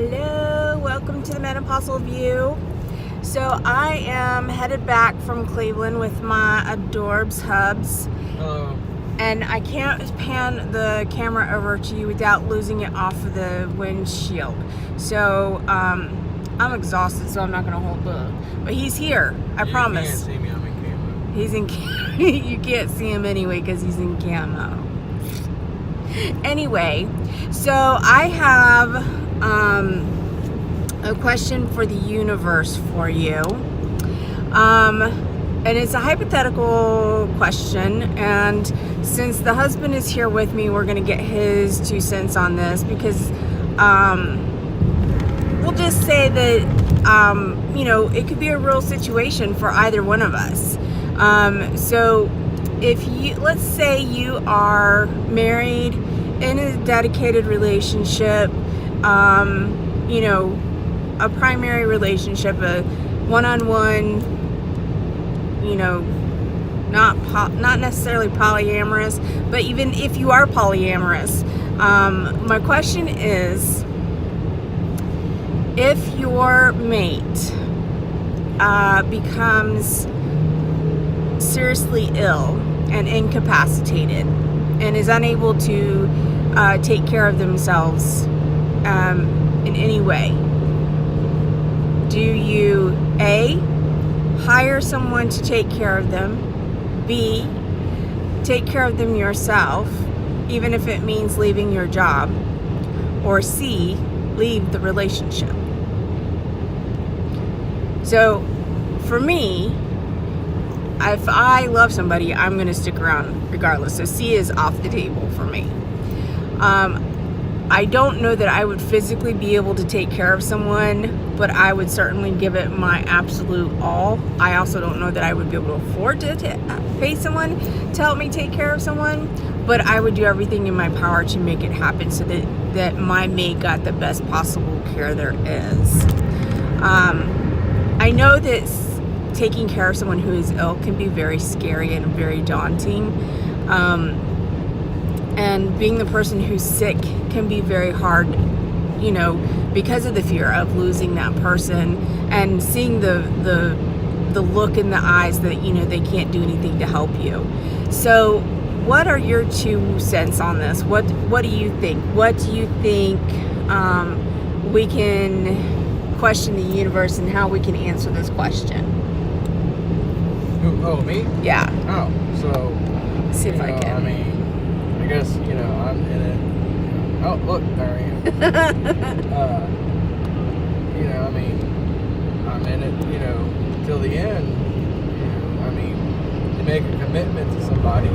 Hello, welcome to the Menopausal View. So I am headed back from Cleveland with my adorbs hubs. Hello. And I can't pan the camera over to you without losing it off of the windshield. So I'm exhausted, so I'm not going to hold the... But he's here, I promise. You can't see me, I'm in camo. He's in you can't see him anyway because he's in camo. Anyway, so I have a question for the universe for you. And it's a hypothetical question, and since the husband is here with me, we're going to get his 2 cents on this, because we'll just say that it could be a real situation for either one of us. So if you, let's say you are married in a dedicated relationship, a primary relationship, a one-on-one, not necessarily polyamorous, but even if you are polyamorous, my question is, if your mate becomes seriously ill and incapacitated and is unable to take care of themselves in any way, do you A, hire someone to take care of them, B, take care of them yourself, even if it means leaving your job, or C, leave the relationship? So for me, if I love somebody, I'm going to stick around regardless. So C is off the table for me. I don't know that I would physically be able to take care of someone, but I would certainly give it my absolute all. I also don't know that I would be able to afford to pay someone to help me take care of someone, but I would do everything in my power to make it happen so that my mate got the best possible care there is. I know that taking care of someone who is ill can be very scary and very daunting. And being the person who's sick can be very hard, because of the fear of losing that person and seeing the look in the eyes that, they can't do anything to help you. So what are your 2 cents on this? What do you think? What do you think we can question the universe, and how we can answer this question? Oh, me? Yeah. Oh, so... See if I can. I guess, I'm in it. Oh, look, there I am. I'm in it, till the end. To make a commitment to somebody,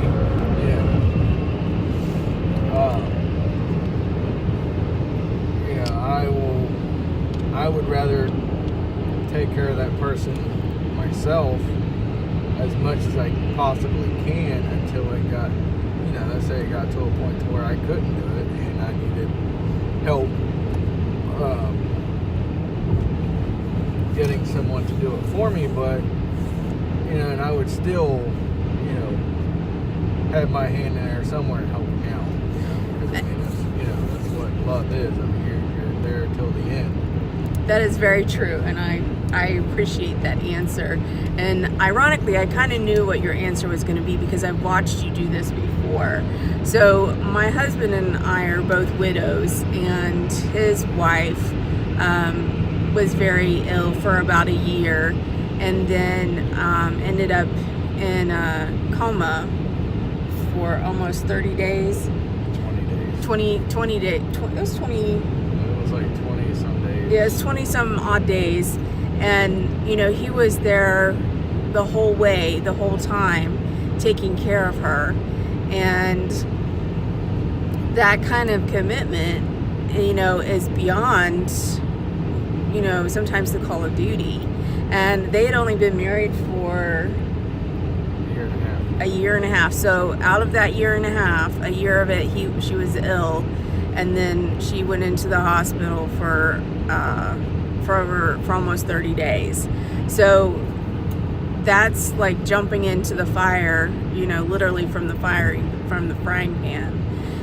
I would rather take care of that person myself as much as I possibly can until I got, let's say it got to a point to where I couldn't do it and I needed help getting someone to do it for me, but and I would still have my hand in there somewhere helping out, because that's what love is. You're there till the end. That is very true, and I appreciate that answer. And ironically, I kind of knew what your answer was going to be because I've watched you do this before. So my husband and I are both widows, and his wife was very ill for about a year, and then ended up in a coma for almost 30 days. 20 days. It was 20... It was like 20-some days. Yeah, it's 20-some odd days. And, he was there the whole way, the whole time, taking care of her. And that kind of commitment, is beyond, sometimes the call of duty. And they had only been married for a year and a half. So out of that year and a half, a year of it, she was ill. And then she went into the hospital for almost 30 days. So that's like jumping into the fire, literally from the frying pan.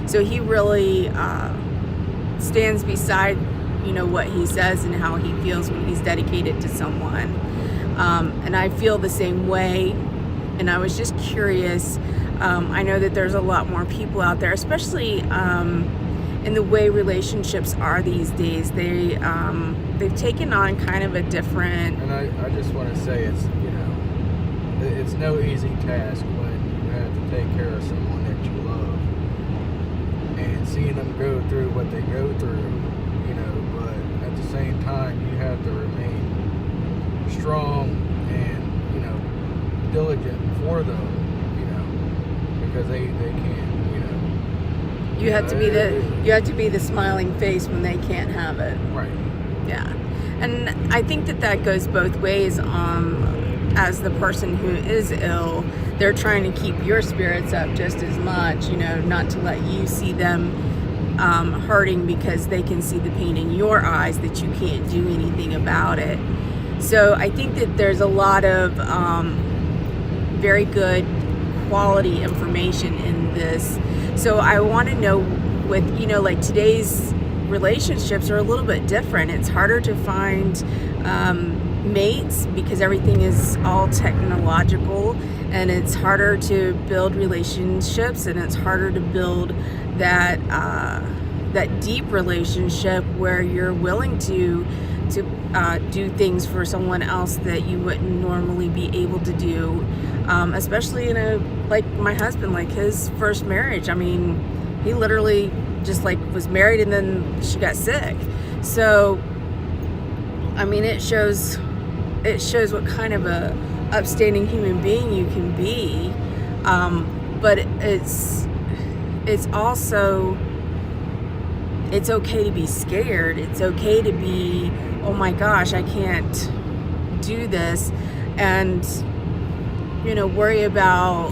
So he really stands beside you know, what he says and how he feels when he's dedicated to someone. And I feel the same way. And I was just curious. I know that there's a lot more people out there, especially in the way relationships are these days. They've taken on kind of a different. And I just want to say it's, you know, it's no easy task when you have to take care of someone that you love and seeing them go through what they go through, you know, but at the same time you have to remain strong and, you know, diligent for them, you know, because they can't, you know. You have to be the smiling face when they can't have it. Right. Yeah. And I think that goes both ways. As the person who is ill, they're trying to keep your spirits up just as much, you know, not to let you see them hurting because they can see the pain in your eyes that you can't do anything about it. So I think that there's a lot of very good quality information in this. So I want to know, with, you know, like today's relationships are a little bit different. It's harder to find mates because everything is all technological, and it's harder to build relationships, and it's harder to build that deep relationship where you're willing to do things for someone else that you wouldn't normally be able to do, especially in a, like my husband, like his first marriage. I mean, he literally just like was married and then she got sick. So I mean, it shows what kind of a upstanding human being you can be, but it's also, it's okay to be scared. It's okay to be, oh my gosh, I can't do this, and, you know, worry about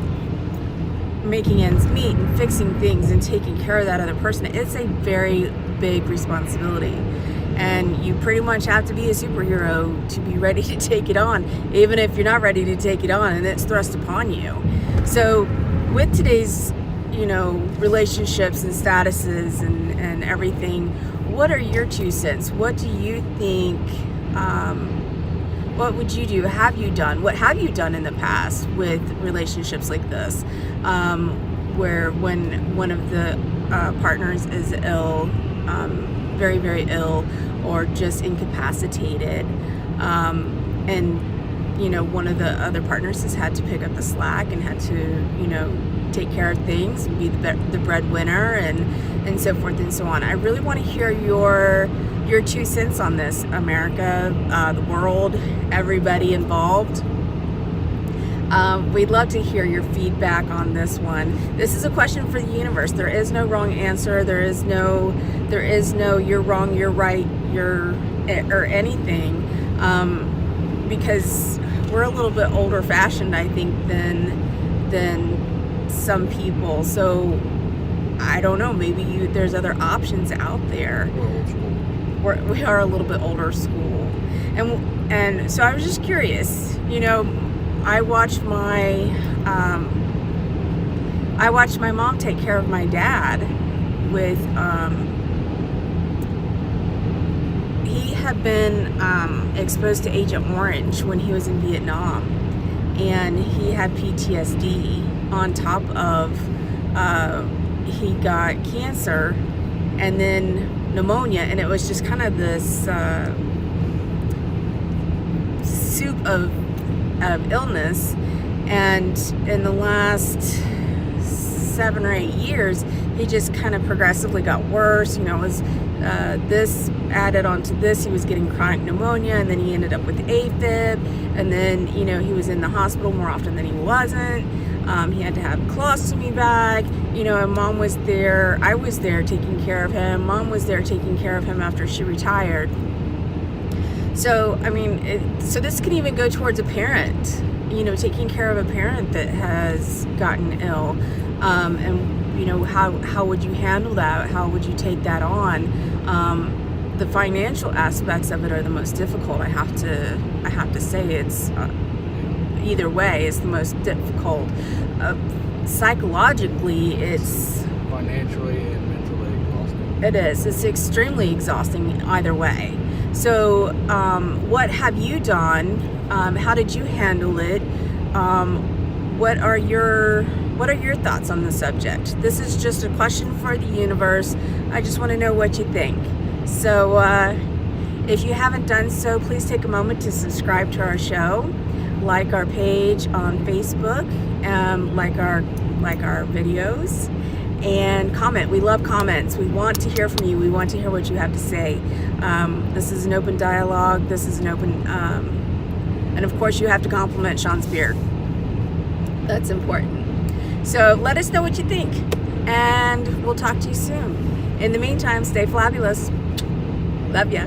making ends meet and fixing things and taking care of that other person. It's a very big responsibility, and you pretty much have to be a superhero to be ready to take it on, even if you're not ready to take it on and it's thrust upon you. So with today's, you know, relationships and statuses and everything, what are your 2 cents? What do you think? What would you do? Have you done? What have you done in the past with relationships like this, where when one of the partners is ill, very, very ill, or just incapacitated, and, you know, one of the other partners has had to pick up the slack and had to, you know, take care of things and be the breadwinner and so forth and so on. I really want to hear your 2 cents on this, America, the world, everybody involved. We'd love to hear your feedback on this one. This is a question for the universe. There is no wrong answer. There is no you're wrong, you're right, or anything, because we're a little bit older fashioned, I think, than some people. So I don't know, maybe there's other options out there. We're old school. We are a little bit older school, and so I was just curious. You know, I watched my mom take care of my dad with he had been exposed to Agent Orange when he was in Vietnam, and he had PTSD on top of he got cancer and then pneumonia, and it was just kind of this soup of illness. And in the last 7 or 8 years, he just kind of progressively got worse. You know, it was this added onto this. He was getting chronic pneumonia, and then he ended up with AFib, and then, you know, he was in the hospital more often than he wasn't. He had to have a colostomy bag, you know, and Mom was there. I was there taking care of him. Mom was there taking care of him after she retired. So, I mean, so this can even go towards a parent, you know, taking care of a parent that has gotten ill. And, you know, how would you handle that? How would you take that on? The financial aspects of it are the most difficult. I have to say it's either way, it's the most difficult. Psychologically, it's Financially and mentally exhausting. It is. It's extremely exhausting either way. So, what have you done? How did you handle it? What are your thoughts on the subject? This is just a question for the universe. I just want to know what you think. So, if you haven't done so, please take a moment to subscribe to our show, like our page on Facebook, like our videos, and comment. We love comments. We want to hear from you. We want to hear what you have to say. This is an open dialogue. This is an open, and of course you have to compliment Sean's beard. That's important. So let us know what you think, and we'll talk to you soon. In the meantime, stay flabulous. Love ya.